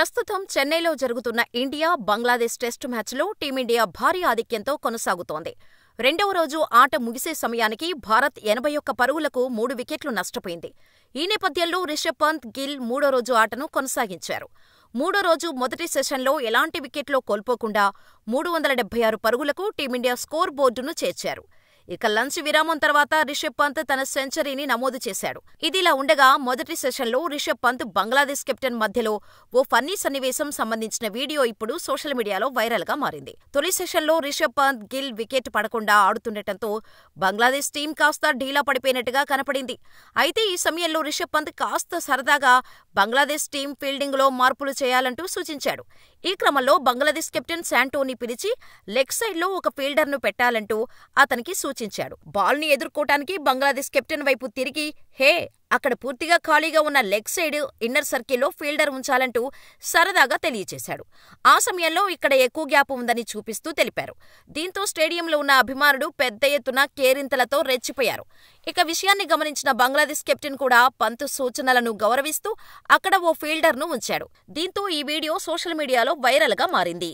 ప్రస్తుతం చెన్నైలో జరుగుతున్న ఇండియా, బంగ్లాదేశ్ టెస్టు మ్యాచ్లో టీమిండియా భారీ ఆధిక్యంతో కొనసాగుతోంది. రెండవ రోజు ఆట ముగిసే సమయానికి భారత్ 81 పరుగులకు 3 వికెట్లు నష్టపోయింది. ఈ నేపథ్యంలో రిషబ్ పంత్, గిల్ మూడో రోజు ఆటను కొనసాగించారు. మూడో రోజు మొదటి సెషన్లో ఎలాంటి వికెట్లు కోల్పోకుండా 376 పరుగులకు టీమిండియా స్కోర్ బోర్డును చేర్చారు. ఇక లంచ్ విరామం తర్వాత రిషబ్ పంత్ తన సెంచరీని నమోదు చేశాడు. ఇదిలా ఉండగా మొదటి సెషన్లో రిషబ్ పంత్, బంగ్లాదేశ్ కెప్టెన్ మధ్యలో ఓ ఫన్నీ సన్నివేశం సంబంధించిన వీడియో ఇప్పుడు సోషల్ మీడియాలో వైరల్గా మారింది. తొలి సెషన్లో రిషబ్ పంత్, గిల్ వికెట్ పడకుండా ఆడుతుండటంతో బంగ్లాదేశ్ టీం కాస్త ఢీలా పడిపోయినట్టుగా కనపడింది. అయితే ఈ సమయంలో రిషబ్ పంత్ కాస్త సరదాగా బంగ్లాదేశ్ టీం ఫీల్డింగ్లో మార్పులు చేయాలంటూ సూచించాడు. ఈ క్రమంలో బంగ్లాదేశ్ కెప్టెన్ శాంటోని పిలిచి లెగ్ సైడ్లో ఒక ఫీల్డర్ను పెట్టాలంటూ అతనికి సూచించాడు. బాల్ని ఎదుర్కోటానికి బంగ్లాదేశ్ కెప్టెన్ వైపు తిరిగి హే, అక్కడ పూర్తిగా ఖాళీగా ఉన్న లెగ్ సైడ్ ఇన్నర్ సర్కిల్లో ఫీల్డర్ ఉంచాలంటూ సరదాగా తెలియచేశాడు. ఆ సమయంలో ఇక్కడ ఎక్కువ గ్యాప్ ఉందని చూపిస్తూ తెలిపారు. దీంతో స్టేడియంలో ఉన్న అభిమానులు పెద్ద ఎత్తున కేరింతలతో రెచ్చిపోయారు. ఇక విషయాన్ని గమనించిన బంగ్లాదేశ్ కెప్టెన్ కూడా పంత్ సూచనలను గౌరవిస్తూ అక్కడ ఓ ఫీల్డర్ను ఉంచాడు. దీంతో ఈ వీడియో సోషల్ మీడియాలో వైరల్గా మారింది.